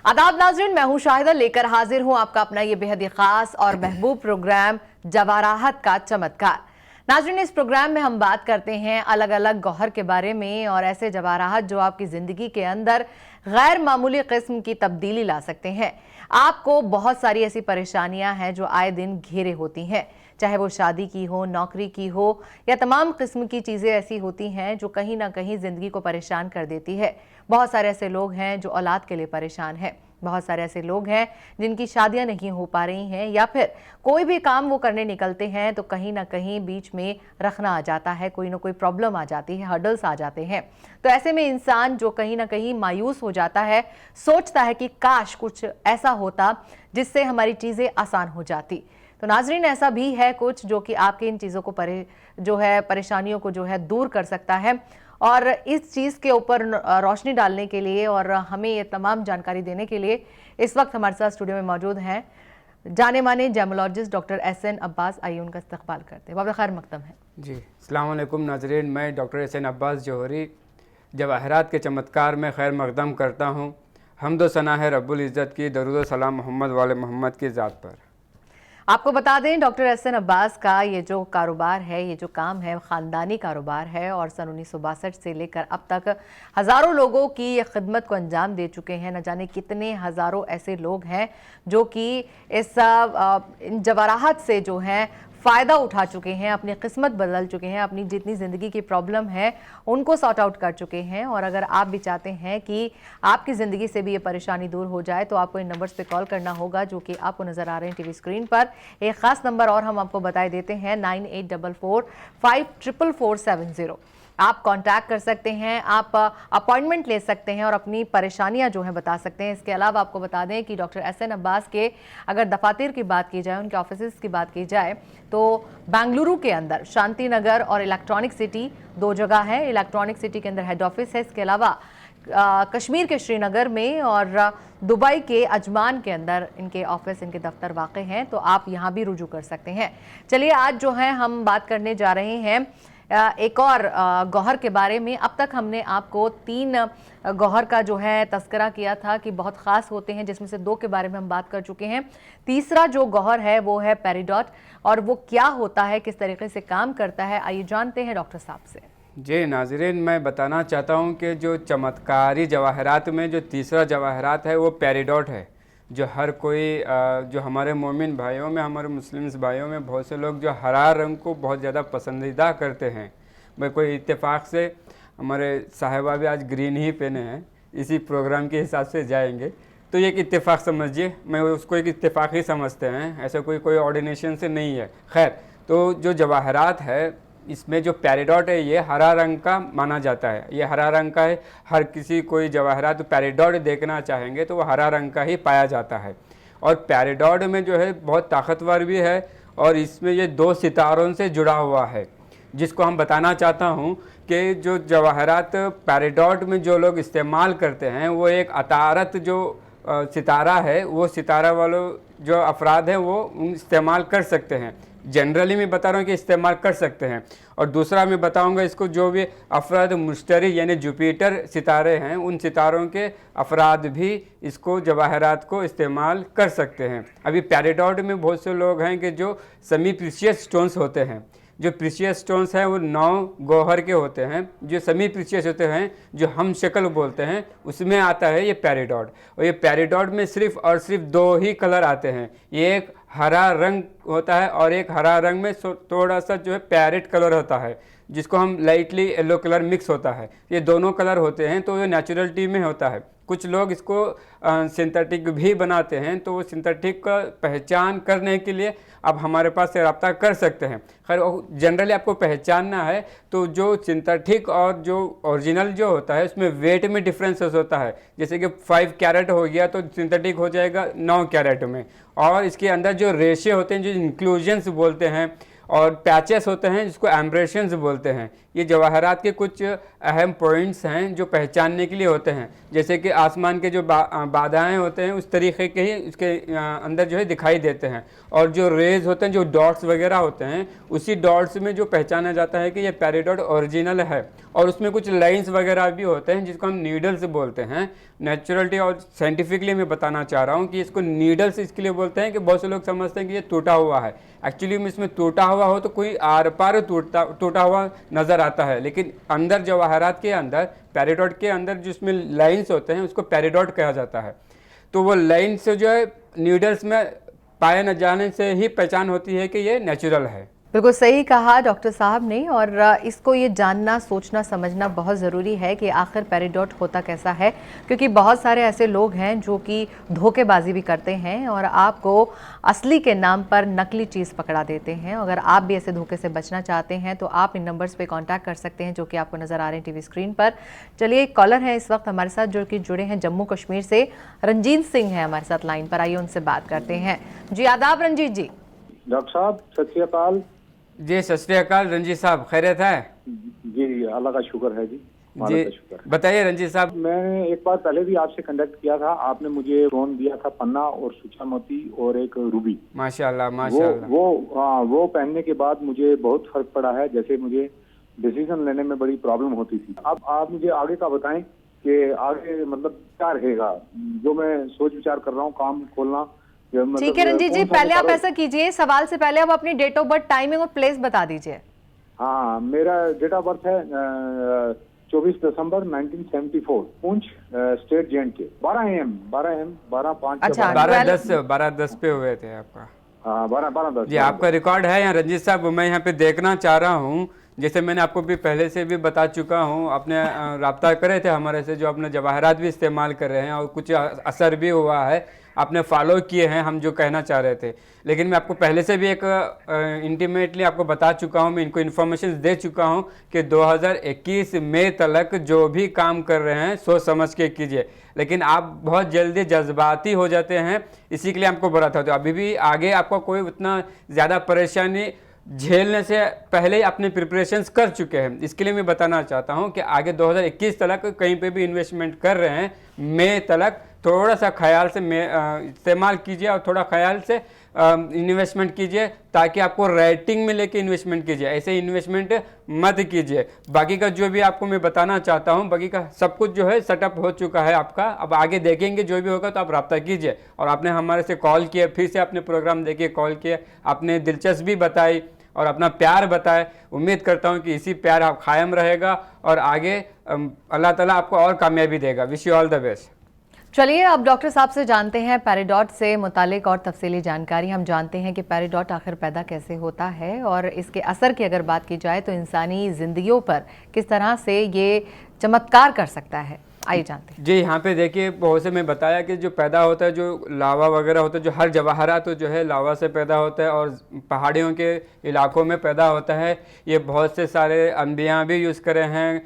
आदाब नाज़रीन, मैं हूं शाहिदा, लेकर हाजिर हूं आपका अपना ये बेहद ही खास और महबूब प्रोग्राम जवाराहत का चमत्कार। नाज़रीन, इस प्रोग्राम में हम बात करते हैं अलग अलग गौहर के बारे में और ऐसे जवाराहत जो आपकी ज़िंदगी के अंदर गैर मामूली किस्म की तब्दीली ला सकते हैं। आपको बहुत सारी ऐसी परेशानियां हैं जो आए दिन घेरे होती हैं, चाहे वो शादी की हो, नौकरी की हो या तमाम किस्म की चीज़ें ऐसी होती हैं जो कहीं ना कहीं ज़िंदगी को परेशान कर देती है। बहुत सारे ऐसे लोग हैं जो औलाद के लिए परेशान हैं, बहुत सारे ऐसे लोग हैं जिनकी शादियां नहीं हो पा रही हैं या फिर कोई भी काम वो करने निकलते हैं तो कहीं ना कहीं बीच में रखना आ जाता है, कोई ना कोई प्रॉब्लम आ जाती है, हर्डल्स आ जाते हैं। तो ऐसे में इंसान जो कहीं ना कहीं मायूस हो जाता है, सोचता है कि काश कुछ ऐसा होता जिससे हमारी चीज़ें आसान हो जाती। तो नाजरीन, ऐसा भी है कुछ जो कि आपके इन चीज़ों को परेशानियों को दूर कर सकता है। और इस चीज़ के ऊपर रोशनी डालने के लिए और हमें ये तमाम जानकारी देने के लिए इस वक्त हमारे साथ स्टूडियो में मौजूद हैं जाने माने जैमोलॉजिस्ट डॉक्टर एहसन अब्बास। आइए उनका इस्तकबाल करते हैं। बाबा खैर मकदम है जी। अस्सलाम वालेकुम नाजरीन, मैं डॉक्टर एहसन अब्बास जौहरी जवाहरात के चमत्कार में खैर मकदम करता हूँ। हम्दो सना है रब्बुल इज़्ज़त की, दरूद सलाम मोहम्मद वाले मोहम्मद की ज़ात पर। आपको बता दें, डॉक्टर एहसन अब्बास का ये जो कारोबार है, ये जो काम है, ख़ानदानी कारोबार है और सन 1962 से लेकर अब तक हज़ारों लोगों की ये खिदमत को अंजाम दे चुके हैं। न जाने कितने हज़ारों ऐसे लोग हैं जो कि इस जवाराहत से जो हैं फ़ायदा उठा चुके हैं, अपनी किस्मत बदल चुके हैं, अपनी जितनी ज़िंदगी की प्रॉब्लम है उनको सॉर्ट आउट कर चुके हैं। और अगर आप भी चाहते हैं कि आपकी ज़िंदगी से भी ये परेशानी दूर हो जाए तो आपको इन नंबर्स पे कॉल करना होगा जो कि आपको नज़र आ रहे हैं टीवी स्क्रीन पर। एक ख़ास नंबर और हम आपको बताए देते हैं, 9844544470। आप कांटेक्ट कर सकते हैं, आप अपॉइंटमेंट ले सकते हैं और अपनी परेशानियां जो हैं बता सकते हैं। इसके अलावा आपको बता दें कि डॉक्टर एहसन अब्बास के अगर दफातर की बात की जाए, उनके ऑफिस की बात की जाए तो बेंगलुरु के अंदर शांति नगर और इलेक्ट्रॉनिक सिटी दो जगह है। इलेक्ट्रॉनिक सिटी के अंदर हेड ऑफिस है। इसके अलावा कश्मीर के श्रीनगर में और दुबई के अजमान के अंदर इनके ऑफिस, इनके दफ्तर वाक़ हैं, तो आप यहाँ भी रुजू कर सकते हैं। चलिए, आज जो है हम बात करने जा रहे हैं एक और गौहर के बारे में। अब तक हमने आपको 3 गौहर का जो है तस्करा किया था कि बहुत ख़ास होते हैं, जिसमें से 2 के बारे में हम बात कर चुके हैं। तीसरा जो गौहर है वो है पेरिडॉट, और वो क्या होता है, किस तरीके से काम करता है, आइए जानते हैं डॉक्टर साहब से। जी नाजरीन, मैं बताना चाहता हूँ कि जो चमत्कारी जवाहरात में जो तीसरा जवाहरात है वो पेरिडॉट है। जो हर कोई जो हमारे मोमिन भाइयों में, हमारे मुस्लिम्स भाइयों में बहुत से लोग जो हरा रंग को बहुत ज़्यादा पसंदीदा करते हैं। भाई कोई इत्तेफाक से हमारे साहिबा भी आज ग्रीन ही पहने हैं, इसी प्रोग्राम के हिसाब से जाएंगे, तो ये एक इत्तेफाक समझिए, मैं उसको एक इत्तेफाक ही समझते हैं, ऐसा कोई ऑर्डिनेशन से नहीं है। खैर, तो जो जवाहरात है इसमें जो पेरिडॉट है ये हरा रंग का माना जाता है। ये हरा रंग का है। हर किसी कोई जवाहरात पेरिडॉट देखना चाहेंगे तो वो हरा रंग का ही पाया जाता है। और पेरिडॉट में जो है बहुत ताकतवर भी है और इसमें ये 2 सितारों से जुड़ा हुआ है, जिसको हम बताना चाहता हूँ कि जो जवाहरात पेरिडॉट में जो लोग इस्तेमाल करते हैं वो एक अतारत जो सितारा है, वो सितारा वालों जो अफराद हैं वो इस्तेमाल कर सकते हैं। जनरली मैं बता रहा हूँ कि इस्तेमाल कर सकते हैं। और दूसरा मैं बताऊँगा इसको, जो भी अफराद मुश्तरी यानी जुपिटर सितारे हैं, उन सितारों के अफराद भी इसको जवाहरात को इस्तेमाल कर सकते हैं। अभी पेरिडॉट में बहुत से लोग हैं कि जो सेमी प्रीशियस स्टोन्स होते हैं। जो प्रीशियस स्टोन्स हैं वो 9 गौहर के होते हैं। जो सेमी प्रीशियस होते हैं, जो हम शक्ल बोलते हैं, उसमें आता है ये पेरिडॉट। और ये पेरिडॉट में सिर्फ और सिर्फ 2 ही कलर आते हैं। ये एक हरा रंग होता है और एक हरा रंग में थोड़ा सा जो है पैरेट कलर होता है, जिसको हम लाइटली येलो कलर मिक्स होता है। ये दोनों कलर होते हैं, तो ये नेचुरलिटी में होता है। कुछ लोग इसको सिंथेटिक भी बनाते हैं, तो वो सिंथेटिक का पहचान करने के लिए आप हमारे पास से रब्ता कर सकते हैं। खैर, जनरली आपको पहचानना है तो जो सिंथेटिक और जो ओरिजिनल जो होता है उसमें वेट में डिफरेंसेस होता है। जैसे कि 5 कैरेट हो गया तो सिंथेटिक हो जाएगा 9 कैरेट में। और इसके अंदर जो रेशे होते हैं, जो इंक्लूजन्स बोलते हैं, और पैचेस होते हैं जिसको एम्ब्रेशंस बोलते हैं। ये जवाहरात के कुछ अहम पॉइंट्स हैं जो पहचानने के लिए होते हैं, जैसे कि आसमान के जो बाधाएं होते हैं उस तरीके के ही उसके अंदर जो है दिखाई देते हैं, और जो रेज होते हैं, जो डॉट्स वगैरह होते हैं, उसी डॉट्स में जो पहचाना जाता है कि ये पेरिडोट ओरिजिनल है। और उसमें कुछ लाइंस वगैरह भी होते हैं जिसको हम नीडल्स बोलते हैं। नेचुरलिटी और साइंटिफिकली मैं बताना चाह रहा हूँ कि इसको नीडल्स इसके लिए बोलते हैं कि बहुत से लोग समझते हैं कि ये टूटा हुआ है। एक्चुअली में इसमें टूटा हुआ हो तो कोई आर पार टूटा हुआ नज़र आता है, लेकिन अंदर जवाहरात के अंदर, पेरिडोट के अंदर जिसमें लाइंस होते हैं उसको पेरिडोट कहा जाता है। तो वो लाइन से जो है नीडल्स में पाए न जाने से ही पहचान होती है कि ये नेचुरल है। बिल्कुल सही कहा डॉक्टर साहब ने, और इसको ये जानना, सोचना, समझना बहुत ज़रूरी है कि आखिर पेरिडोट होता कैसा है, क्योंकि बहुत सारे ऐसे लोग हैं जो कि धोखेबाजी भी करते हैं और आपको असली के नाम पर नकली चीज़ पकड़ा देते हैं। अगर आप भी ऐसे धोखे से बचना चाहते हैं तो आप इन नंबर्स पे कांटेक्ट कर सकते हैं जो कि आपको नज़र आ रहे हैं टीवी स्क्रीन पर। चलिए, एक कॉलर है इस वक्त हमारे साथ जो कि जुड़े हैं जम्मू कश्मीर से। रंजीत सिंह है हमारे साथ लाइन पर, आइए उनसे बात करते हैं। जी आदाब रंजीत जी। डॉक्टर साहब सत श्री अकाल। जी सत श्री अकाल रंजीत साहब, खैरियत है? जी अल्लाह का शुक्र है जी, जी बताइए रंजीत साहब। मैंने एक बार पहले भी आपसे कांटेक्ट किया था, आपने मुझे फोन दिया था पन्ना और सूचा मोती और एक रूबी। माशाल्लाह माशाल्लाह। वो पहनने के बाद मुझे बहुत फर्क पड़ा है, जैसे मुझे डिसीजन लेने में बड़ी प्रॉब्लम होती थी। अब आप मुझे आगे का बताएं कि आगे मतलब क्या रहेगा, जो मैं सोच विचार कर रहा हूँ काम खोलना। ठीक है रंजीत जी, पहले आप ऐसा कीजिए, सवाल से पहले आप अपनी डेट ऑफ बर्थ, टाइमिंग और प्लेस बता दीजिए। हाँ, मेरा डेट ऑफ बर्थ है 24 दिसंबर 1974, पूंछ स्टेट JNK, 12 AM 12:05। अच्छा, 12:10 पे हुए थे आपका? हाँ 12:10 जी, आपका रिकॉर्ड है यहाँ रंजीत साहब। मैं यहाँ पे देखना चाह रहा हूँ, जैसे मैंने आपको भी पहले से भी बता चुका हूँ, आपने रब्ता करे थे हमारे से, जो अपने जवाहरात भी इस्तेमाल कर रहे हैं और कुछ असर भी हुआ है, आपने फॉलो किए हैं हम जो कहना चाह रहे थे। लेकिन मैं आपको पहले से भी एक इंटीमेटली आपको बता चुका हूँ, मैं इनको इन्फॉर्मेशन दे चुका हूँ कि 2021 मई तक जो भी काम कर रहे हैं सोच समझ के कीजिए। लेकिन आप बहुत जल्दी जज्बाती हो जाते हैं, इसी के लिए आपको बोला था। तो अभी भी आगे आपको कोई उतना ज़्यादा परेशानी झेलने से पहले ही अपने प्रिपरेशंस कर चुके हैं। इसके लिए मैं बताना चाहता हूं कि आगे 2021 तक कहीं पे भी इन्वेस्टमेंट कर रहे हैं, मई तक थोड़ा सा ख्याल से इस्तेमाल कीजिए और थोड़ा ख्याल से इन्वेस्टमेंट कीजिए, ताकि आपको रेटिंग में लेके इन्वेस्टमेंट कीजिए, ऐसे इन्वेस्टमेंट मत कीजिए। बाकी का जो भी आपको मैं बताना चाहता हूं, बाकी का सब कुछ जो है सेटअप हो चुका है आपका। अब आगे देखेंगे जो भी होगा तो आप रब्ता कीजिए। और आपने हमारे से कॉल किया, फिर से आपने प्रोग्राम देखिए कॉल किया, आपने दिलचस्पी बताई और अपना प्यार बताए। उम्मीद करता हूं कि इसी प्यार आप कायम रहेगा और आगे अल्लाह ताला आपको और कामयाबी देगा। Wish you all the best. चलिए, अब डॉक्टर साहब से जानते हैं पेरिडोट से मुतालिक और तफसीली जानकारी। हम जानते हैं कि पेरिडोट आखिर पैदा कैसे होता है और इसके असर की अगर बात की जाए तो इंसानी जिंदगियों पर किस तरह से ये चमत्कार कर सकता है, आइए जानते हैं। जी, यहाँ पे देखिए, बहुत से मैं बताया कि जो पैदा होता है, जो लावा वगैरह होता है, जो हर जवाहरात तो जो है लावा से पैदा होता है और पहाड़ियों के इलाकों में पैदा होता है। ये बहुत से सारे अम्बिया भी यूज़ करे हैं,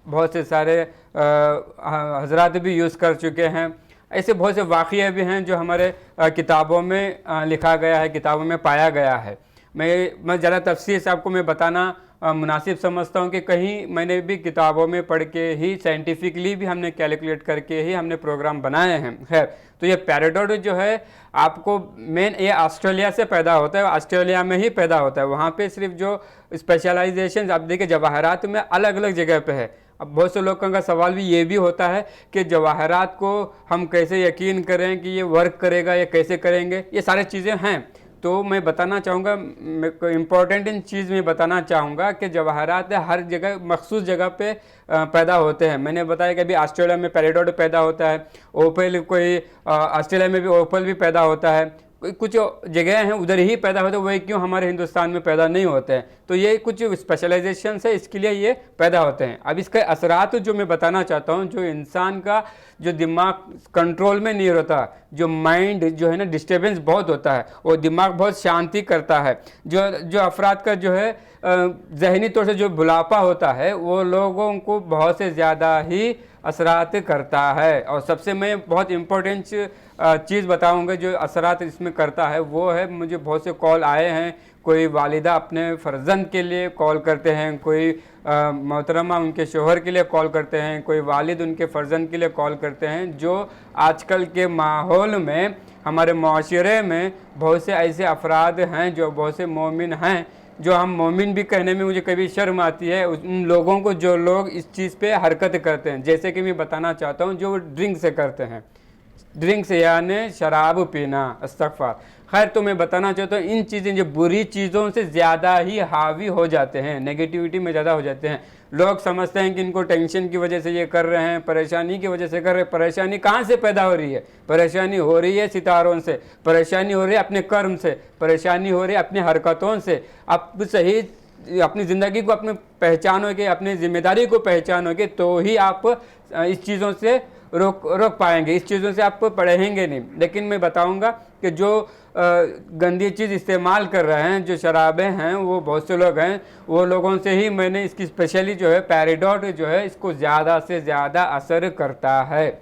बहुत से सारे हजरात भी यूज़ कर चुके हैं। ऐसे बहुत से वाक़िया भी हैं जो हमारे किताबों में लिखा गया है, किताबों में पाया गया है। मैं ज़्यादा तफसील से आपको मैं बताना मुनासिब समझता हूँ कि कहीं मैंने भी किताबों में पढ़ के ही, साइंटिफिकली भी हमने कैलकुलेट करके ही हमने प्रोग्राम बनाए हैं। खैर, तो ये पेरिडोट जो है आपको मेन ये ऑस्ट्रेलिया से पैदा होता है, ऑस्ट्रेलिया में ही पैदा होता है। वहाँ पे सिर्फ जो स्पेशलाइजेशन आप देखिए जवाहरात में अलग अलग जगह पे है। अब बहुत से लोगों का सवाल भी ये भी होता है कि जवाहरात को हम कैसे यकीन करें कि ये वर्क करेगा या कैसे करेंगे, ये सारी चीज़ें हैं। तो मैं बताना चाहूँगा, इम्पोर्टेंट इन चीज़ में बताना चाहूँगा कि जवाहरात हर जगह मखसूस जगह पे पैदा होते हैं। मैंने बताया कि अभी ऑस्ट्रेलिया में पेरिडोट पैदा होता है, ओपल कोई ऑस्ट्रेलिया में भी ओपल भी पैदा होता है, कुछ जगह हैं उधर ही पैदा होते हैं, वही क्यों हमारे हिंदुस्तान में पैदा नहीं होते हैं। तो ये कुछ स्पेशलाइजेशन है, इसके लिए ये पैदा होते हैं। अब इसके असरात जो मैं बताना चाहता हूँ, जो इंसान का जो दिमाग कंट्रोल में नहीं होता, जो माइंड जो है ना डिस्टर्बेंस बहुत होता है, वो दिमाग बहुत शांति करता है। जो अफराद का जो है जहनी तौर से जो बुढ़ापा होता है, वो लोगों को बहुत से ज़्यादा ही असरात करता है। और सबसे मैं बहुत इम्पोर्टेंट चीज़ बताऊंगा जो असरात इसमें करता है, वो है, मुझे बहुत से कॉल आए हैं, कोई वालिदा अपने फ़र्जंद के लिए कॉल करते हैं, कोई मोहतरमा उनके शोहर के लिए कॉल करते हैं, कोई वालिद उनके फ़र्जंद के लिए कॉल करते हैं। जो आजकल के माहौल में हमारे माशरे में बहुत से ऐसे अफराद हैं जो बहुत से मोमिन हैं, जो हम मोमिन भी कहने में मुझे कभी शर्म आती है, उन लोगों को जो लोग इस चीज़ पे हरकत करते हैं। जैसे कि मैं बताना चाहता हूँ, जो ड्रिंक से करते हैं, ड्रिंक्स यानी शराब पीना, अस्तगफार। खैर, तो मैं बताना चाहता हूँ, इन चीज़ें जो बुरी चीज़ों से ज़्यादा ही हावी हो जाते हैं, नेगेटिविटी में ज़्यादा हो जाते हैं। लोग समझते हैं कि इनको टेंशन की वजह से ये कर रहे हैं, परेशानी की वजह से कर रहे हैं। परेशानी कहाँ से पैदा हो रही है? परेशानी हो रही है सितारों से, परेशानी हो रही है अपने कर्म से, परेशानी हो रही है अपनी हरकतों से। आप सही अपनी ज़िंदगी को अपने पहचानोगे, अपनी जिम्मेदारी को पहचानोगे, तो ही आप इस चीज़ों से रोक पाएंगे, इस चीज़ों से आप पढ़ेंगे नहीं। लेकिन मैं बताऊंगा कि जो गंदी चीज़ इस्तेमाल कर रहे हैं, जो शराबें हैं, वो बहुत से लोग हैं, वो लोगों से ही मैंने इसकी स्पेशली जो है पैराडॉट जो है इसको ज़्यादा से ज़्यादा असर करता है।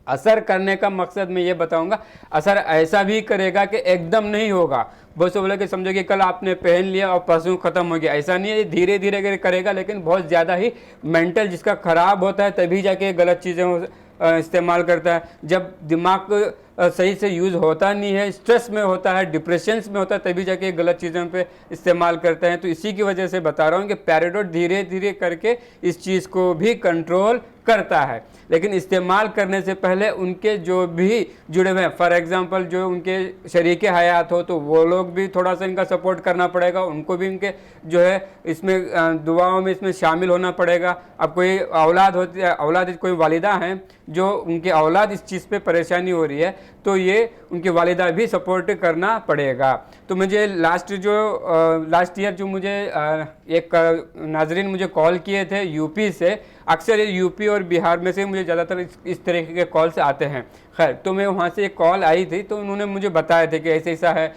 असर करने का मकसद मैं ये बताऊंगा, असर ऐसा भी करेगा कि एकदम नहीं होगा। बहुत से बोले कि समझो कि कल आपने पहन लिया और परसों ख़त्म हो गया, ऐसा नहीं है, धीरे धीरे करेगा, लेकिन बहुत ज़्यादा ही मेंटल जिसका ख़राब होता है तभी जाके गलत चीज़ें इस्तेमाल करता है। जब दिमाग सही से यूज़ होता नहीं है, स्ट्रेस में होता है, डिप्रेशंस में होता है, तभी जाके गलत चीज़ों पे इस्तेमाल करते हैं। तो इसी की वजह से बता रहा हूँ कि पैराडॉट धीरे धीरे करके इस चीज़ को भी कंट्रोल करता है। लेकिन इस्तेमाल करने से पहले उनके जो भी जुड़े हुए हैं, फॉर एग्जांपल जो उनके शरीके हयात हो, तो वो लोग भी थोड़ा सा इनका सपोर्ट करना पड़ेगा, उनको भी इनके जो है इसमें दुआओं में इसमें शामिल होना पड़ेगा। अब कोई औलाद होती है, औलाद कोई वालिदा हैं जो उनके औलाद इस चीज़ पे परेशानी हो रही है, तो ये उनकी वालिदा भी सपोर्ट करना पड़ेगा। तो मुझे लास्ट ईयर जो मुझे एक नाजरीन मुझे कॉल किए थे यूपी से, अक्सर ये यूपी और बिहार में से मुझे ज़्यादातर इस तरीके के कॉल्स आते हैं। खैर, तो मैं वहाँ से एक कॉल आई थी, तो उन्होंने मुझे बताया थे कि ऐसा ऐसा है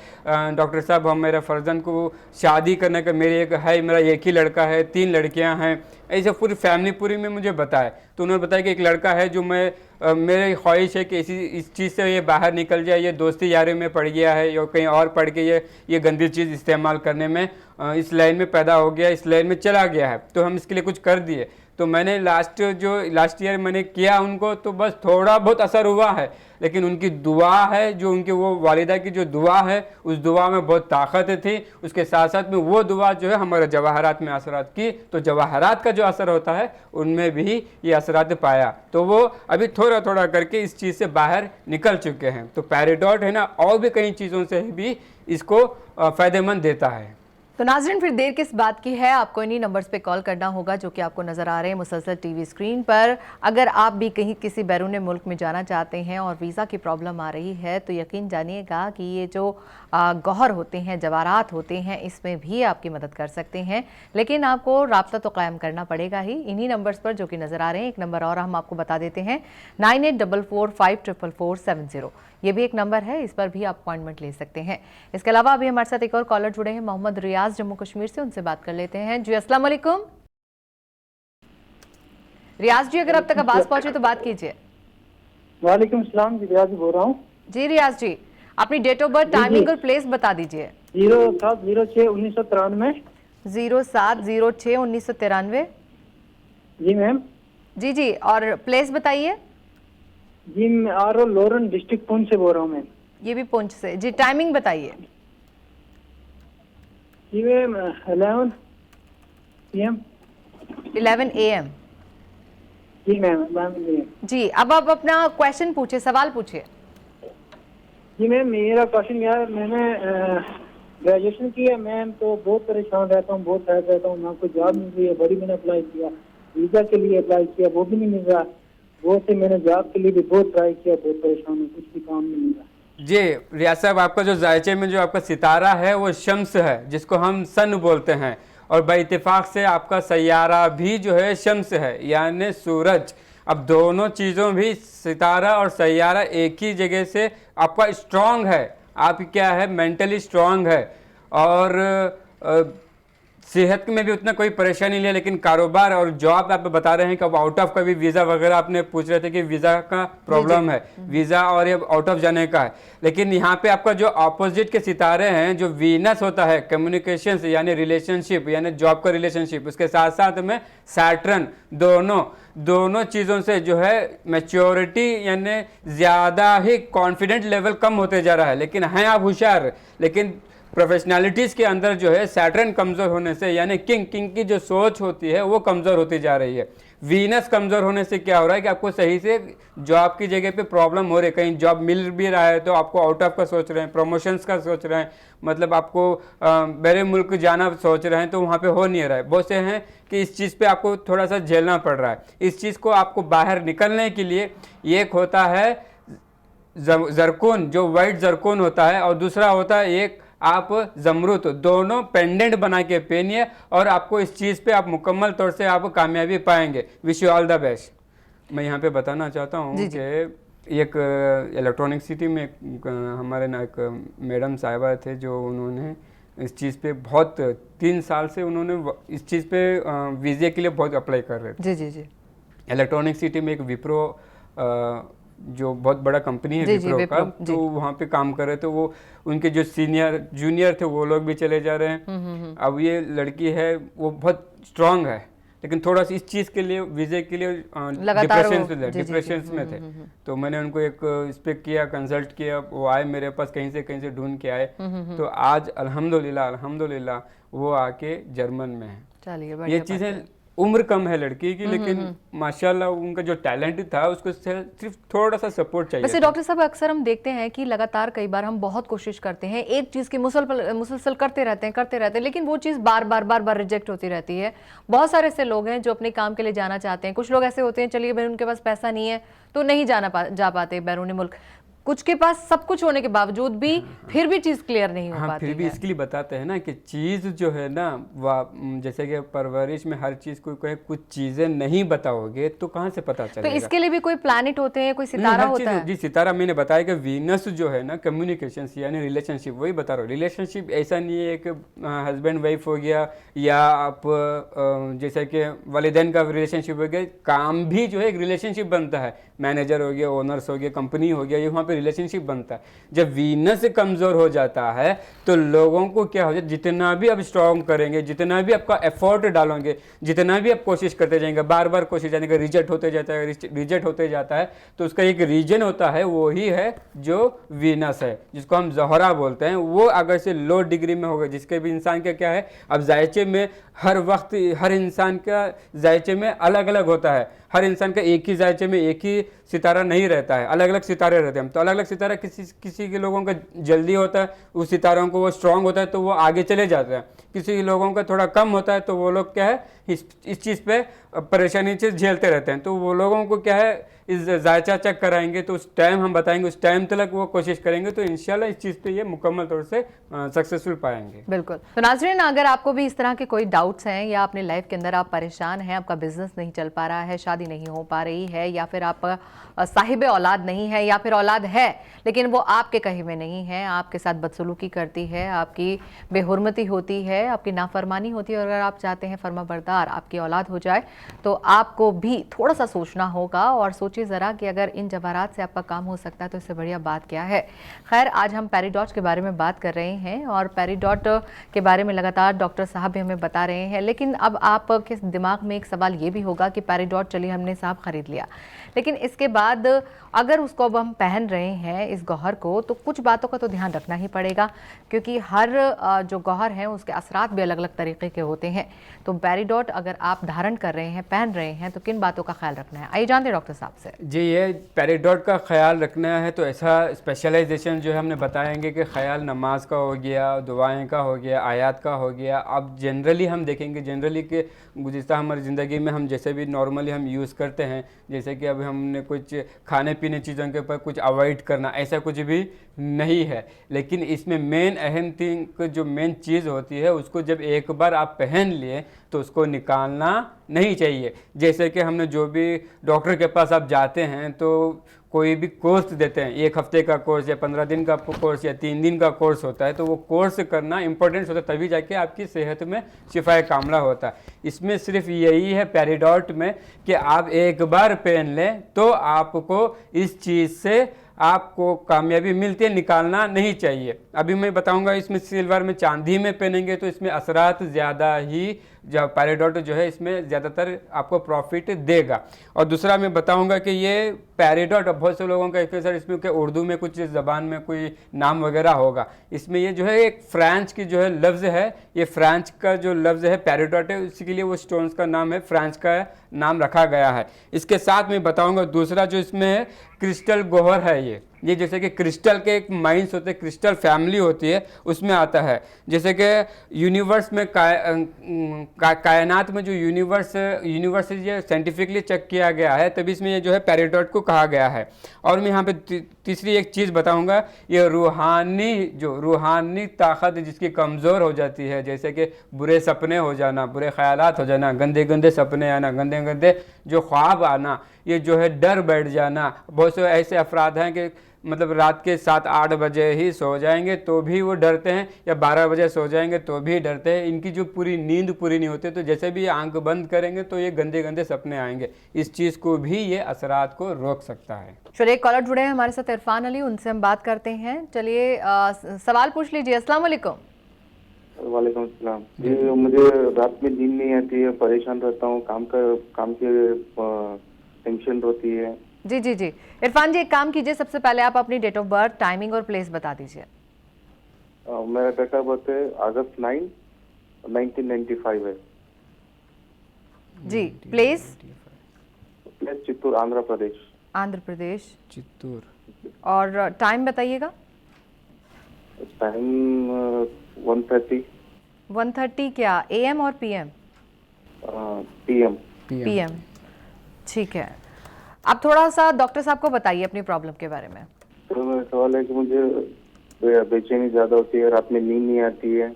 डॉक्टर साहब, हम मेरे फर्जंद को शादी करने का मेरा एक ही लड़का है, 3 लड़कियाँ हैं, ऐसे पूरी फैमिली पूरी में मुझे बताया। तो उन्होंने बताया कि एक लड़का है जो मेरी ख्वाहिश है कि इस चीज़ से ये बाहर निकल जाए, ये दोस्ती यारी में पड़ गया है या कहीं और पढ़ के ये गंदी चीज़ इस्तेमाल करने में इस लाइन में पैदा हो गया, इस लाइन में चला गया है। तो हम इसके लिए कुछ कर दिए। तो मैंने लास्ट ईयर मैंने किया उनको, तो बस थोड़ा बहुत असर हुआ है, लेकिन उनकी दुआ है, जो उनकी वो वालिदा की जो दुआ है, उस दुआ में बहुत ताकत थी। उसके साथ साथ में वो दुआ जो है हमारे जवाहरात में असरात की, तो जवाहरात का जो असर होता है उनमें भी ये असरात पाया। तो वो अभी थोड़ा थोड़ा करके इस चीज़ से बाहर निकल चुके हैं। तो पैराडॉट है ना, और भी कई चीज़ों से भी इसको फ़ायदेमंद देता है। तो नाज़रीन, फिर देर किस बात की है, आपको इन्हीं नंबर्स पे कॉल करना होगा जो कि आपको नज़र आ रहे हैं मुसलसल टीवी स्क्रीन पर। अगर आप भी कहीं किसी बैरून मुल्क में जाना चाहते हैं और वीज़ा की प्रॉब्लम आ रही है, तो यकीन जानिएगा कि ये जो गौहर होते हैं, जवाहरात होते हैं, इसमें भी आपकी मदद कर सकते हैं। लेकिन आपको राब्ता तो कायम करना पड़ेगा ही इन्हीं नंबर्स पर जो कि नज़र आ रहे हैं। एक नंबर और हम आपको बता देते हैं, 9844544470, ये भी एक नंबर है, इस पर भी आप अपॉइंटमेंट ले सकते हैं। इसके अलावा अभी हमारे साथ एक और कॉलर जुड़े हैं, मोहम्मद रियाज जम्मू कश्मीर से, उनसे बात कर लेते हैं। जी अस्सलाम वालेकुम रियाज जी, अगर अब तक आवाज पहुंचे तो बात कीजिए। वालेकुम सलाम जी, रियाज बोल रहा हूँ। जी रियाज जी, अपनी डेट ऑफ बर्थ, टाइमिंग और प्लेस बता दीजिए। 0706-1993। 0706-1993। जी मैम। जी जी, और प्लेस बताइए। जी मैं आर लोरन डिस्ट्रिक्ट पुंछ से बोल रहा हूँ मैम। ये भी पुंछ से। जी टाइमिंग बताइए। जी मैम 11 PM। 11 AM। जी मैम 11 AM। जी, अब आप अपना क्वेश्चन पूछिए, सवाल पूछिए। जी मैम, मेरा क्वेश्चन यार, मैंने ग्रेजुएशन किया मैम, तो बहुत परेशान रहता हूँ, बहुत टायर्ड रहता हूँ। ना कोई जॉब मिल रही है, बड़ी मैंने अप्लाई किया, वीज़ा के लिए अप्लाई किया, वो भी नहीं मिल रहा। बहुत से मैंने जॉब के लिए भी बहुत ट्राई किया, बहुत परेशान हूँ, कुछ भी काम नहीं मिल रहा। जी रियाज साहब, आपका जो जायचे में जो आपका सितारा है वो शम्स है, जिसको हम सन बोलते हैं, और बाइत्तेफाक से आपका सैयारा भी जो है शम्स है, यानी सूरज। अब दोनों चीज़ों भी, सितारा और सैयारा, एक ही जगह से आपका स्ट्रांग है, आप क्या है मेंटली स्ट्रांग है। और सेहत में भी उतना कोई परेशानी नहीं है, लेकिन कारोबार और जॉब आप बता रहे हैं कि अब आउट ऑफ का भी वीज़ा वगैरह आपने पूछ रहे थे कि वीज़ा का प्रॉब्लम है, वीज़ा और ये आउट ऑफ जाने का है। लेकिन यहाँ पे आपका जो अपोजिट के सितारे हैं, जो वीनस होता है कम्युनिकेशन यानी रिलेशनशिप यानी जॉब का रिलेशनशिप, उसके साथ साथ में सैटर्न, दोनों चीज़ों से जो है मैच्योरिटी यानी ज़्यादा ही कॉन्फिडेंट लेवल कम होते जा रहा है। लेकिन हैं आप होशियार, लेकिन प्रोफेशनलिटीज़ के अंदर जो है सैटर्न कमज़ोर होने से यानी किंग की जो सोच होती है वो कमज़ोर होती जा रही है। वीनस कमज़ोर होने से क्या हो रहा है कि आपको सही से जॉब की जगह पे प्रॉब्लम हो रही है। कहीं जॉब मिल भी रहा है तो आपको आउट ऑफ का सोच रहे हैं, प्रमोशंस का सोच रहे हैं, मतलब आपको बड़े मुल्क जाना सोच रहे हैं तो वहाँ पे हो नहीं रहा है। बहुत से हैं कि इस चीज़ पे आपको थोड़ा सा झेलना पड़ रहा है। इस चीज़ को आपको बाहर निकलने के लिए एक होता है जरकून, जो वाइट जरकून होता है, और दूसरा होता है एक आप जमरूत, दोनों पेंडेंट बना के पहनिए और आपको इस चीज़ पे आप मुकम्मल तौर से आप कामयाबी पाएंगे। Wish you all the best. मैं यहाँ पे बताना चाहता हूँ कि एक इलेक्ट्रॉनिक सिटी में हमारे ना एक मैडम साहिबा थे जो उन्होंने इस चीज़ पे बहुत 3 साल से उन्होंने इस चीज़ पे वीज़े के लिए बहुत अप्लाई कर रहे थे। जी। इलेक्ट्रॉनिक सिटी में एक विप्रो जो बहुत बड़ा कंपनी है विप्रो का, तो वहाँ पे काम कर रहे थे। वो उनके जो जूनियर थे वो लोग भी चले जा रहे हैं। अब ये लड़की है वो बहुत स्ट्रांग है, लेकिन थोड़ा सा इस चीज़ के लिए वीज़े के लिए डिप्रेशन में थे। तो मैंने उनको एक इस पे किया, कंसल्ट किया, वो आए मेरे पास, कहीं से ढूंढ के आए। तो आज अल्हम्दुलिल्लाह वो आके जर्मन में है। चलिए, ये चीज़ें उम्र कम है लड़की की, लेकिन माशाल्लाह उनका जो टैलेंट था उसको सिर्फ थोड़ा सा सपोर्ट चाहिए। वैसे डॉक्टर साहब अक्सर हम देखते हैं कि लगातार कई बार हम बहुत कोशिश करते हैं, एक चीज़ की मुसलसल करते रहते हैं, लेकिन वो चीज़ बार बार रिजेक्ट होती रहती है। बहुत सारे ऐसे लोग हैं जो अपने काम के लिए जाना चाहते हैं। कुछ लोग ऐसे होते हैं, चलिए भाई उनके पास पैसा नहीं है तो नहीं जा पाते बैरून मुल्क। कुछ के पास सब कुछ होने के बावजूद भी फिर भी चीज़ क्लियर नहीं हो पाती फिर भी इसके लिए बताते हैं ना कि चीज़ जो है ना, जैसे कि परवरिश में हर चीज़ को कहे कुछ चीज़ें नहीं बताओगे तो कहाँ से पता चलेगा। तो इसके लिए भी कोई प्लानिट होते हैं, कोई सितारा होता है? जी, सितारा मैंने बताया कि वीनस जो है ना कम्युनिकेशन यानी रिलेशनशिप, वही बता रहा हूँ। रिलेशनशिप ऐसा नहीं है कि हस्बैंड वाइफ हो गया या आप जैसे कि वालिदैन का रिलेशनशिप हो गया। काम भी जो है एक रिलेशनशिप बनता है, मैनेजर हो गया, ओनर्स हो गया, कंपनी हो गया, ये वहाँ पे रिलेशनशिप बनता है। जब वीनस कमज़ोर हो जाता है तो लोगों को क्या हो जाता है, जितना भी आप स्ट्रॉन्ग करेंगे, जितना भी आपका एफर्ट डालोगे, जितना भी आप कोशिश करते जाएंगे, बार बार कोशिश जाने का रिजेक्ट होते जाता है, तो उसका एक रीजन होता है, वो ही है जो वीनस है, जिसको हम ज़हरा बोलते हैं। वो अगर से लो डिग्री में होगा, जिसके भी इंसान का क्या है, अब जायचे में हर वक्त हर इंसान का जायचे में अलग अलग होता है। हर इंसान का एक ही जायचे में एक ही सितारा नहीं रहता है, अलग अलग सितारे रहते हैं। तो अलग अलग सितारा किसी के लोगों का जल्दी होता है, उस सितारों को वो स्ट्रांग होता है तो वो आगे चले जाते हैं। किसी लोगों का थोड़ा कम होता है तो वो लोग क्या है इस चीज़ पे परेशानी से झेलते रहते हैं। तो वो लोगों को क्या है इस जायचा चेक कराएंगे तो उस टाइम हम बताएंगे, उस टाइम तक वो कोशिश करेंगे तो इंशाल्लाह इस चीज़ पे ये मुकम्मल तौर से सक्सेसफुल पाएंगे। बिल्कुल। तो नाज़रीन, अगर आपको भी इस तरह के कोई डाउट्स हैं या अपने लाइफ के अंदर आप परेशान हैं, आपका बिजनेस नहीं चल पा रहा है, शादी नहीं हो पा रही है, या फिर आप साहिब औलाद नहीं है, या फिर औलाद है लेकिन वो आपके कहे में नहीं है, आपके साथ बदसलूकी करती है, आपकी बेहुरमती होती है, आपकी नाफरमानी होती है, और अगर आप चाहते हैं फर्माबरदार आपकी औलाद हो जाए तो आपको भी थोड़ा सा सोचना होगा और सोचिए ज़रा कि अगर इन जवाहरात से आपका काम हो सकता है तो इससे बढ़िया बात क्या है। खैर, आज हम पेरिडॉट के बारे में बात कर रहे हैं और पेरिडॉट के बारे में लगातार डॉक्टर साहब भी हमें बता रहे हैं, लेकिन अब आपके दिमाग में एक सवाल ये भी होगा कि पेरिडॉट चलिए हमने साहब ख़रीद लिया, लेकिन इसके बाद अगर उसको अब हम पहन रहे हैं इस गौहर को, तो कुछ बातों का तो ध्यान रखना ही पड़ेगा, क्योंकि हर जो गौहर हैं उसके असरात भी अलग अलग तरीके के होते हैं। तो पेरिडॉट अगर आप धारण कर रहे हैं, पहन रहे हैं, तो किन बातों का ख्याल रखना है, आइए जानते हैं डॉक्टर साहब से। जी, ये पेरिडॉट का ख्याल रखना है तो ऐसा स्पेशलाइजेशन जो है हमने बताएंगे कि ख्याल नमाज का हो गया, दुआएं का हो गया, आयात का हो गया। अब जनरली हम देखेंगे जनरली कि गुज़िश्ता हमारी ज़िंदगी में हम जैसे भी नॉर्मली हम यूज़ करते हैं, जैसे कि अब हमने कुछ खाने पीने चीज़ों के ऊपर कुछ अवॉइड करना, ऐसा कुछ भी नहीं है। लेकिन इसमें मेन अहम थिंग जो मेन चीज़ होती है, उसको जब एक बार आप पहन लिए तो उसको निकालना नहीं चाहिए। जैसे कि हमने जो भी डॉक्टर के पास आप जाते हैं तो कोई भी कोर्स देते हैं, 1 हफ्ते का कोर्स या 15 दिन का कोर्स या 3 दिन का कोर्स होता है, तो वो कोर्स करना इंपॉर्टेंट होता है, तभी जाके आपकी सेहत में शिफाए कामला होता है। इसमें सिर्फ यही है पेरिडॉट में कि आप एक बार पहन लें तो आपको इस चीज़ से आपको कामयाबी मिलती है, निकालना नहीं चाहिए। अभी मैं बताऊंगा इसमें सिल्वर में चांदी में पहनेंगे तो इसमें असरात ज़्यादा ही, जो पेरिडॉट जो है इसमें ज़्यादातर आपको प्रॉफिट देगा। और दूसरा मैं बताऊंगा कि ये पेरिडॉट बहुत से लोगों का एक सर इसमें कि उर्दू में कुछ ज़बान में कोई नाम वगैरह होगा, इसमें ये जो है एक फ्रेंच की जो है लफ्ज़ है, ये फ्रेंच का जो लफ्ज़ है पेरिडॉट है, इसी के लिए वो स्टोन्स का नाम है, फ्रेंच का नाम रखा गया है। इसके साथ मैं बताऊंगा दूसरा जो इसमें है क्रिस्टल गोहर है। ये जैसे कि क्रिस्टल के एक माइंस होते हैं, क्रिस्टल फैमिली होती है, उसमें आता है। जैसे कि यूनिवर्स में कायनात में जो यूनिवर्स ये साइंटिफिकली चेक किया गया है, तभी इसमें ये जो है पेरिडॉट को कहा गया है। और मैं यहाँ पे तीसरी एक चीज़ बताऊंगा, ये रूहानी ताकत जिसकी कमज़ोर हो जाती है, जैसे कि बुरे सपने हो जाना, बुरे ख्यालात हो जाना, गंदे गंदे सपने आना, गंदे गंदे जो ख्वाब आना, ये जो है डर बैठ जाना। बहुत से ऐसे अफराद हैं कि मतलब रात के 7-8 बजे ही सो जाएंगे तो भी वो डरते हैं, या 12 बजे सो जाएंगे तो भी डरते हैं, इनकी जो पूरी नींद पूरी नहीं होती, तो जैसे भी आंख बंद करेंगे तो ये गंदे गंदे सपने आएंगे। इस चीज़ को भी ये असरात को रोक सकता है। चलिए, एक कॉलर जुड़े हैं हमारे साथ, इरफान अली, उनसे हम बात करते हैं। चलिए सवाल पूछ लीजिए। अस्सलाम वालेकुम। वालेकुम सलाम जी। मुझे रात में नींद नहीं आती है, परेशान रहता हूँ, काम की टेंशन होती है। जी जी जी, इरफान जी एक काम कीजिए, सबसे पहले आप अपनी डेट ऑफ बर्थ, टाइमिंग और प्लेस बता दीजिए। मेरा डेट ऑफ बर्थ है अगस्त 9, 1995 है जी। प्लेस चित्तूर, आंध्र प्रदेश। आंध्र प्रदेश, चित्तूर। और टाइम बताइएगा। टाइम 1:30। 1:30 क्या AM और PM? PM। PM, ठीक है। अब थोड़ा सा डॉक्टर साहब को बताइए अपनी प्रॉब्लम के बारे में। तो मेरा सवाल है कि मुझे बेचैनी ज़्यादा होती है, रात में नींद नहीं आती है,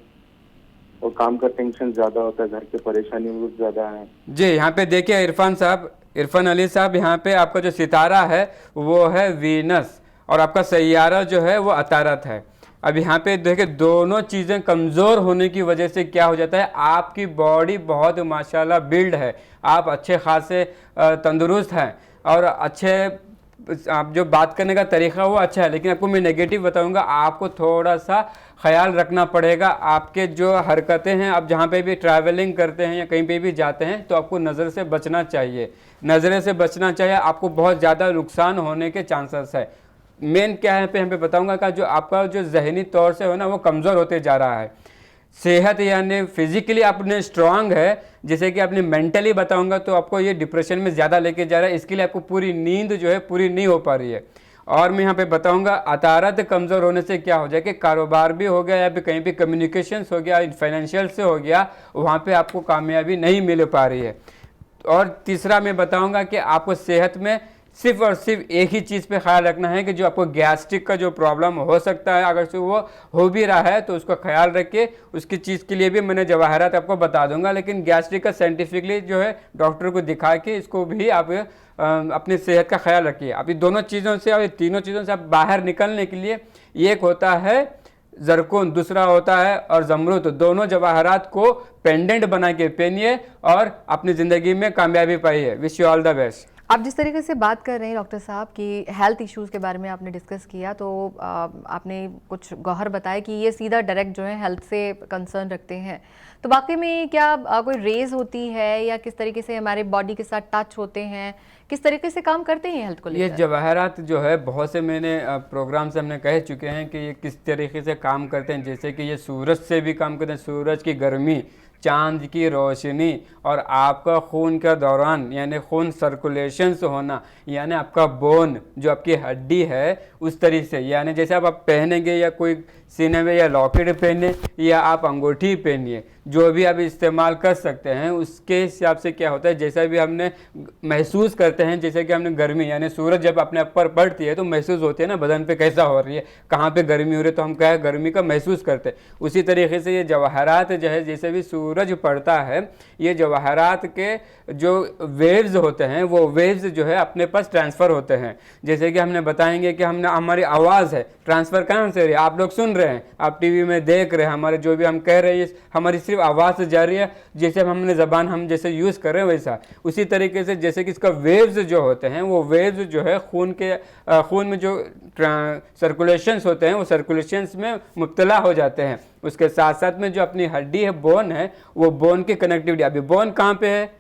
और काम का टेंशन ज़्यादा होता है, घर की परेशानी बहुत ज़्यादा है। जी, यहाँ पे देखिए इरफान अली साहब, यहाँ पे आपका जो सितारा है वो है वीनस, और आपका सैयारा जो है वो अतारत है। अब यहाँ पे देखिए दोनों चीज़ें कमज़ोर होने की वजह से क्या हो जाता है, आपकी बॉडी बहुत माशाल्लाह बिल्ड है, आप अच्छे खासे तंदुरुस्त हैं, और अच्छे आप जो बात करने का तरीका वो अच्छा है, लेकिन आपको मैं नेगेटिव बताऊंगा, आपको थोड़ा सा ख्याल रखना पड़ेगा। आपके जो हरकतें हैं, आप जहाँ पे भी ट्रैवलिंग करते हैं या कहीं पे भी जाते हैं, तो आपको नज़र से बचना चाहिए, नज़रे से बचना चाहिए, आपको बहुत ज़्यादा नुकसान होने के चांसेस है। मेन क्या है पे हम पे बताऊंगा कि जो आपका जो जहनी तौर से हो ना वो कमज़ोर होते जा रहा है। सेहत यानी फिजिकली आपने स्ट्रांग है, जैसे कि आपने मेंटली बताऊंगा तो आपको ये डिप्रेशन में ज़्यादा लेके जा रहा है, इसके लिए आपको पूरी नींद जो है पूरी नहीं हो पा रही है। और मैं यहाँ पे बताऊंगा अतारत कमज़ोर होने से क्या हो जाए कि कारोबार भी हो गया या फिर कहीं भी कम्युनिकेशंस हो गया, फाइनेंशियल से हो गया, वहाँ पे आपको कामयाबी नहीं मिल पा रही है। और तीसरा मैं बताऊंगा कि आपको सेहत में सिर्फ और सिर्फ एक ही चीज़ पे ख्याल रखना है कि जो आपको गैस्ट्रिक का जो प्रॉब्लम हो सकता है, अगर से वो हो भी रहा है तो उसका ख्याल रखिए। उसकी चीज़ के लिए भी मैंने जवाहरात आपको बता दूंगा, लेकिन गैस्ट्रिक का साइंटिफिकली जो है डॉक्टर को दिखा के इसको भी आप अपनी सेहत का ख्याल रखिए। अब ये दोनों चीज़ों से और ये तीनों चीज़ों से आप बाहर निकलने के लिए एक होता है जरकुन, दूसरा होता है और जमरूद, दोनों जवाहरात को पेंडेंट बना के पहनिए और अपनी ज़िंदगी में कामयाबी पाइए। Wish you all the best. आप जिस तरीके से बात कर रहे हैं डॉक्टर साहब कि हेल्थ इश्यूज़ के बारे में आपने डिस्कस किया, तो आपने कुछ गौहर बताया कि ये सीधा डायरेक्ट जो है हेल्थ से कंसर्न रखते हैं, तो वाकई में क्या कोई रेज होती है या किस तरीके से हमारे बॉडी के साथ टच होते हैं, किस तरीके से काम करते हैं हेल्थ को लेकर? ये जवाहरात जो है बहुत से मैंने प्रोग्राम से हमने कह चुके हैं कि ये किस तरीके से काम करते हैं। जैसे कि ये सूरज से भी काम करते हैं, सूरज की गर्मी, चांद की रोशनी और आपका खून का दौरान यानी खून सर्कुलेशन से होना, यानी आपका बोन जो आपकी हड्डी है उस तरीके से, यानी जैसे आप पहनेंगे या कोई सीने में या लॉकेट पहने या आप अंगूठी पहनिए, जो भी आप इस्तेमाल कर सकते हैं उसके हिसाब से क्या होता है, जैसा भी हमने महसूस करते हैं, जैसे कि हमने गर्मी यानी सूरज जब अपने ऊपर पड़ती है तो महसूस होती है ना बदन पे कैसा हो रही है, कहाँ पे गर्मी हो रही है, तो हम क्या है गर्मी का महसूस करते हैं। उसी तरीके से ये जवाहरात जो है, जैसे भी सूरज पड़ता है ये जवाहरात के जो वेव्स होते हैं वो वेव्स जो है अपने पास ट्रांसफ़र होते हैं। जैसे कि हमने बताएंगे कि हमने हमारी आवाज़ है ट्रांसफ़र कहाँ से रही है, आप लोग सुन रहे हैं, आप टीवी में देख रहे हैं, हमारे जो भी हम कह रहे हैं हमारी सिर्फ आवाज़ से जा रही है, जैसे हमने ज़बान हम जैसे यूज़ कर रहे हैं वैसा। उसी तरीके से जैसे कि इसका वेव्स जो होते हैं वो वेव्स जो है खून में जो सर्कुलेशंस होते हैं वो सर्कुलेशंस में मुब्तला हो जाते हैं। उसके साथ साथ में जो अपनी हड्डी है, बोन है, वो बोन की कनेक्टिविटी, अभी बोन कहाँ पे है,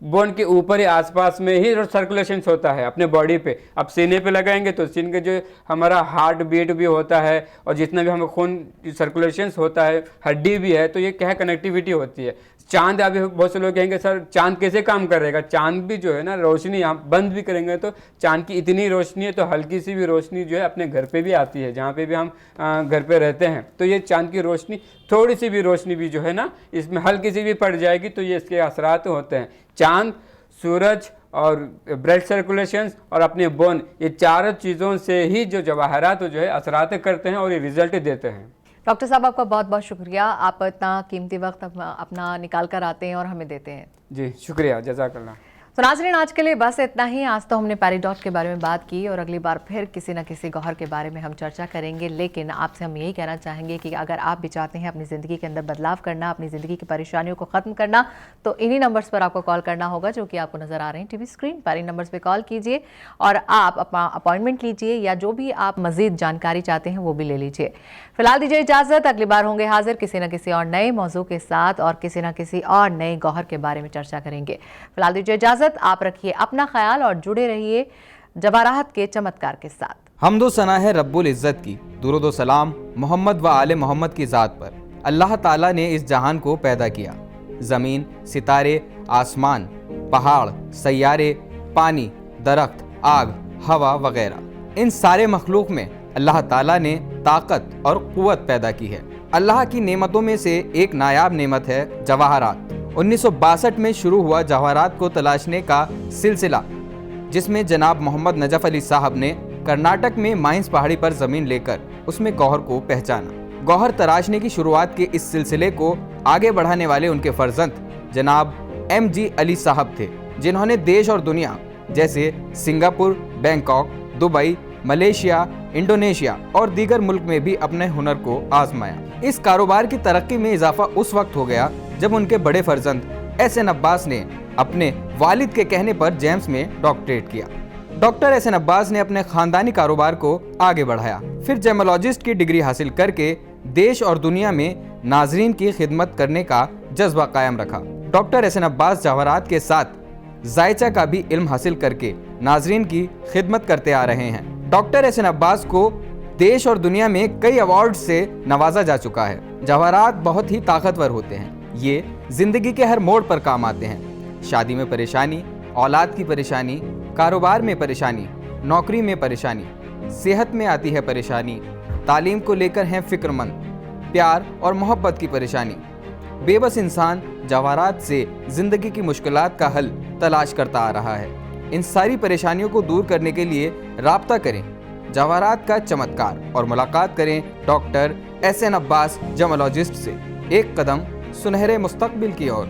बोन के ऊपर ही आसपास में ही सर्कुलेशन होता है अपने बॉडी पे। अब सीने पे लगाएंगे तो सीने के जो हमारा हार्ट बीट भी होता है और जितना भी हमें खून सर्कुलेशन होता है, हड्डी भी है, तो ये क्या है कनेक्टिविटी होती है। चांद, अभी बहुत से लोग कहेंगे सर चांद कैसे काम करेगा, चांद भी जो है ना रोशनी हम बंद भी करेंगे तो चांद की इतनी रोशनी है, तो हल्की सी भी रोशनी जो है अपने घर पे भी आती है, जहाँ पे भी हम घर पे रहते हैं, तो ये चांद की रोशनी, थोड़ी सी भी रोशनी भी जो है ना इसमें हल्की सी भी पड़ जाएगी तो ये इसके असरात होते हैं। चांद, सूरज और ब्लड सर्कुलेशन और अपने बोन, ये चारों चीज़ों से ही जो जवाहरात जो है असरात करते हैं और ये रिजल्ट देते हैं। डॉक्टर साहब आपका बहुत बहुत शुक्रिया, आप इतना कीमती वक्त अपना निकाल कर आते हैं और हमें देते हैं। जी शुक्रिया, जज़ाकल्लाह। तो नाज़रीन आज के लिए बस इतना ही। आज तो हमने पेरिडॉट के बारे में बात की और अगली बार फिर किसी न किसी गौहर के बारे में हम चर्चा करेंगे। लेकिन आपसे हम यही कहना चाहेंगे कि अगर आप भी चाहते हैं अपनी ज़िंदगी के अंदर बदलाव करना, अपनी ज़िंदगी की परेशानियों को ख़त्म करना, तो इन्हीं नंबर्स पर आपको कॉल करना होगा जो कि आपको नज़र आ रहे हैं टीवी स्क्रीन पर। इन नंबर्स पर कॉल कीजिए और आप अपना अपॉइंटमेंट लीजिए या जो भी आप मज़ीद जानकारी चाहते हैं वो भी ले लीजिए। फिलहाल दीजिए इजाज़त, अगली बार होंगे हाजिर किसी न किसी और नए मौजू के साथ और किसी न किसी और नए गौहर के बारे में चर्चा करेंगे। फिलहाल दीजिए इजाज़त, आप रखिए अपना ख्याल और जुड़े रहिए जवाहरात के चमत्कार के साथ। हम्दो सना है रब्बुल इज़्ज़त की, दुरूद सलाम मोहम्मद व आले मोहम्मद की ज़ात पर। अल्लाह ताला ने इस जहान को पैदा किया। ज़मीन, सितारे, आसमान, पहाड़, सैयारे, पानी, दरख्त, आग, हवा वगैरह, इन सारे मखलूक में अल्लाह ताला ने ताकत और क़ुव्वत पैदा की है। अल्लाह की नेमतों में से एक नायाब नेमत है जवाहरात। 1962 में शुरू हुआ जवाहरात को तलाशने का सिलसिला, जिसमें जनाब मोहम्मद नजफ अली साहब ने कर्नाटक में माइंस पहाड़ी पर ज़मीन लेकर उसमें गौहर को पहचाना। गौहर तराशने की शुरुआत के इस सिलसिले को आगे बढ़ाने वाले उनके फर्जंद जनाब MG अली साहब थे, जिन्होंने देश और दुनिया जैसे Singapore, Bangkok, Dubai, Malaysia, Indonesia और दीगर मुल्क में भी अपने हुनर को आजमाया। इस कारोबार की तरक्की में इजाफा उस वक्त हो गया जब उनके बड़े फर्जंद SN अब्बास ने अपने वालिद के कहने पर जेम्स में डॉक्टरेट किया। डॉक्टर SN अब्बास ने अपने खानदानी कारोबार को आगे बढ़ाया, फिर जेमोलॉजिस्ट की डिग्री हासिल करके देश और दुनिया में नाजरीन की खिदमत करने का जज्बा कायम रखा। डॉक्टर SN अब्बास जवाहरात के साथ जायचा का भी इल्म हासिल करके नाजरीन की खिदमत करते आ रहे हैं। डॉक्टर SN अब्बास को देश और दुनिया में कई अवार्ड से नवाजा जा चुका है। जवाहरात बहुत ही ताकतवर होते हैं, ये जिंदगी के हर मोड़ पर काम आते हैं। शादी में परेशानी, औलाद की परेशानी, कारोबार में परेशानी, नौकरी में परेशानी, सेहत में आती है परेशानी, तालीम को लेकर हैं फिक्रमंद, प्यार और मोहब्बत की परेशानी। बेबस इंसान जवाहरात से जिंदगी की मुश्किलात का हल तलाश करता आ रहा है। इन सारी परेशानियों को दूर करने के लिए राब्ता करें जवाहरात का चमत्कार और मुलाकात करें डॉक्टर SN अब्बास जेमोलॉजिस्ट से। एक कदम सुनहरे मुस्तकबिल की ओर।